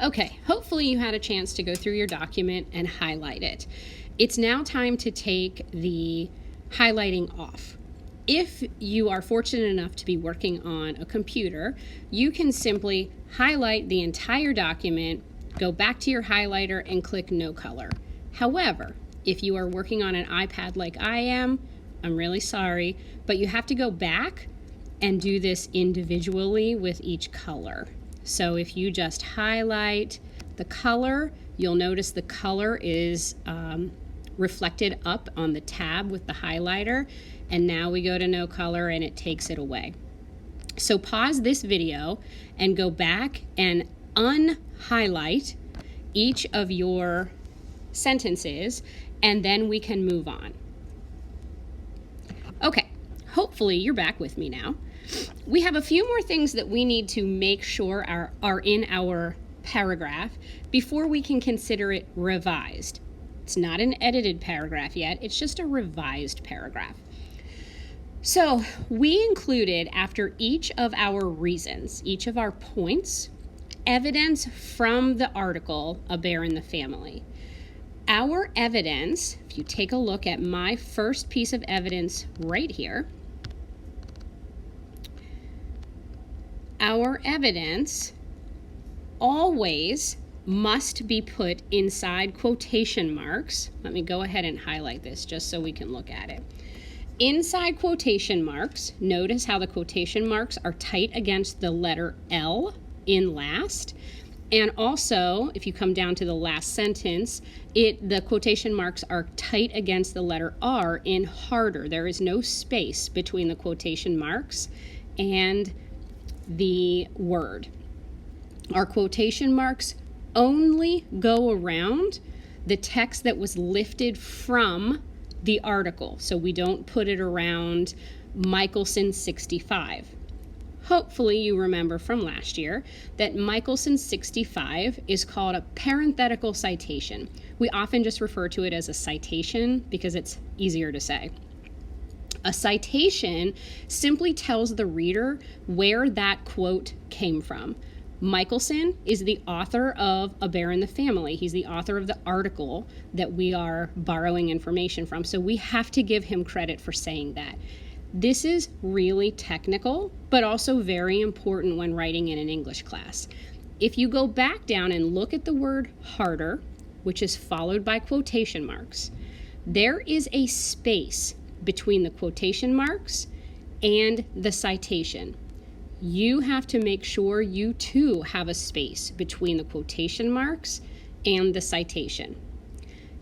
Okay, hopefully you had a chance to go through your document and highlight it. It's now time to take the highlighting off. If you are fortunate enough to be working on a computer, you can simply highlight the entire document, go back to your highlighter, and click No Color. However, if you are working on an iPad like I am, I'm really sorry, but you have to go back and do this individually with each color. So if you just highlight the color, you'll notice the color is reflected up on the tab with the highlighter, and now we go to No Color and it takes it away. So pause this video and go back and unhighlight each of your sentences, and then we can move on. Okay, hopefully you're back with me now. We have a few more things that we need to make sure are in our paragraph before we can consider it revised. It's not an edited paragraph yet, it's just a revised paragraph. So we included, after each of our reasons, each of our points, evidence from the article A Bear in the Family. Our evidence, if you take a look at my first piece of evidence right here, our evidence always must be put inside quotation marks. Let me go ahead and highlight this just so we can look at it. Inside quotation marks, notice how the quotation marks are tight against the letter L in last. And also, if you come down to the last sentence, the quotation marks are tight against the letter R in harder. There is no space between the quotation marks and the word. Our quotation marks only go around the text that was lifted from the article. So we don't put it around Michelson 65. Hopefully you remember from last year that Michelson 65 is called a parenthetical citation. We often just refer to it as a citation because it's easier to say. A citation simply tells the reader where that quote came from. Michelson is the author of A Bear in the Family. He's the author of the article that we are borrowing information from, so we have to give him credit for saying that. This is really technical, but also very important when writing in an English class. If you go back down and look at the word harder, which is followed by quotation marks, there is a space between the quotation marks and the citation. You have to make sure you too have a space between the quotation marks and the citation.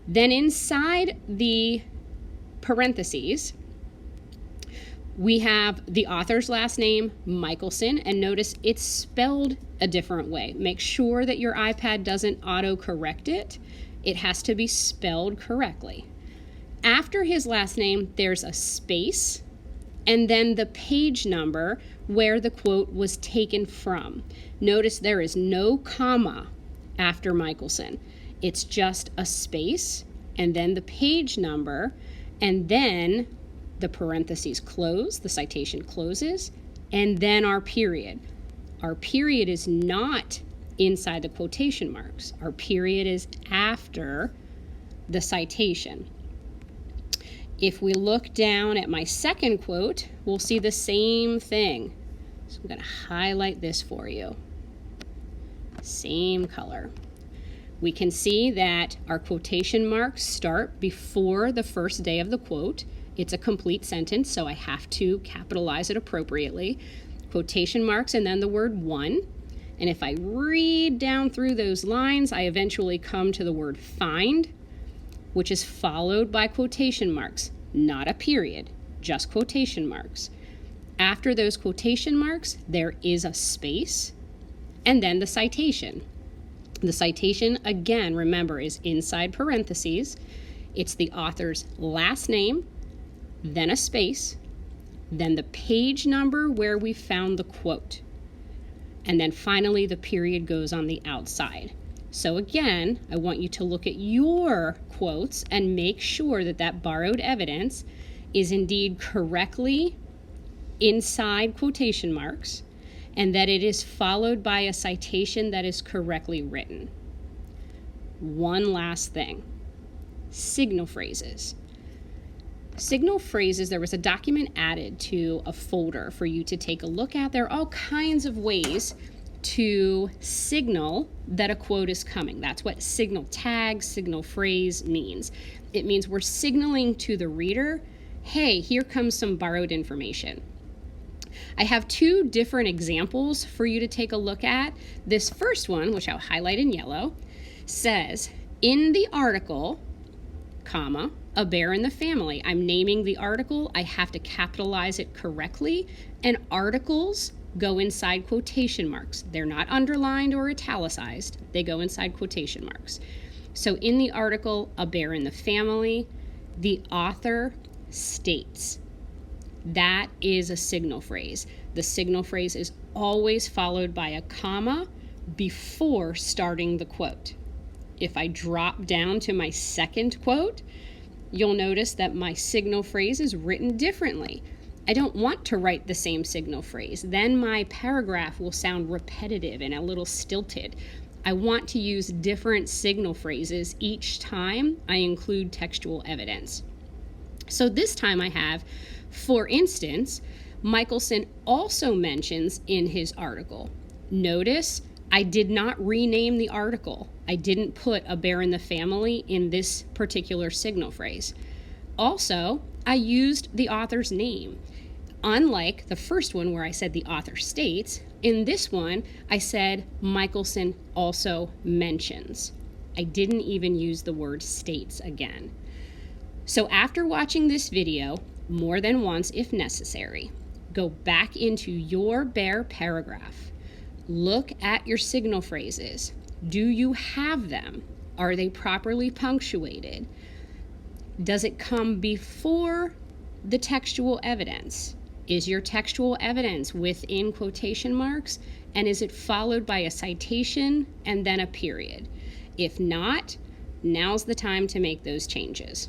Then inside the parentheses, we have the author's last name, Michelson, and notice it's spelled a different way. Make sure that your iPad doesn't auto-correct it. It has to be spelled correctly. After his last name, there's a space, and then the page number where the quote was taken from. Notice there is no comma after Michelson. It's just a space, and then the page number, and then the parentheses close, the citation closes, and then our period. Our period is not inside the quotation marks. Our period is after the citation. If we look down at my second quote, we'll see the same thing. So I'm going to highlight this for you. Same color. We can see that our quotation marks start before the first day of the quote. It's a complete sentence, so I have to capitalize it appropriately. Quotation marks and then the word one. And if I read down through those lines, I eventually come to the word find, which is followed by quotation marks, not a period, just quotation marks. After those quotation marks, there is a space, and then the citation. The citation, again, remember, is inside parentheses. It's the author's last name, then a space, then the page number where we found the quote, and then finally the period goes on the outside. So again, I want you to look at your quotes and make sure that that borrowed evidence is indeed correctly inside quotation marks, and that it is followed by a citation that is correctly written. One last thing, signal phrases. Signal phrases, there was a document added to a folder for you to take a look at. There are all kinds of ways to signal that a quote is coming. That's what signal tag, signal phrase means. It means we're signaling to the reader, hey, here comes some borrowed information. I have two different examples for you to take a look at. This first one, which I'll highlight in yellow, says, in the article, comma, a bear in the family. I'm naming the article. I have to capitalize it correctly. And articles go inside quotation marks. They're not underlined or italicized. They go inside quotation marks. So in the article, a bear in the family, the author states. That is a signal phrase. The signal phrase is always followed by a comma before starting the quote. If I drop down to my second quote, you'll notice that my signal phrase is written differently. I don't want to write the same signal phrase. Then my paragraph will sound repetitive and a little stilted. I want to use different signal phrases each time I include textual evidence. So this time I have, for instance, Michelson also mentions in his article. Notice I did not rename the article. I didn't put a bear in the family in this particular signal phrase. Also, I used the author's name. Unlike the first one where I said the author states, in this one I said Michelson also mentions. I didn't even use the word states again. So after watching this video more than once if necessary, go back into your bare paragraph. Look at your signal phrases. Do you have them? Are they properly punctuated? Does it come before the textual evidence? Is your textual evidence within quotation marks? And is it followed by a citation and then a period? If not, now's the time to make those changes.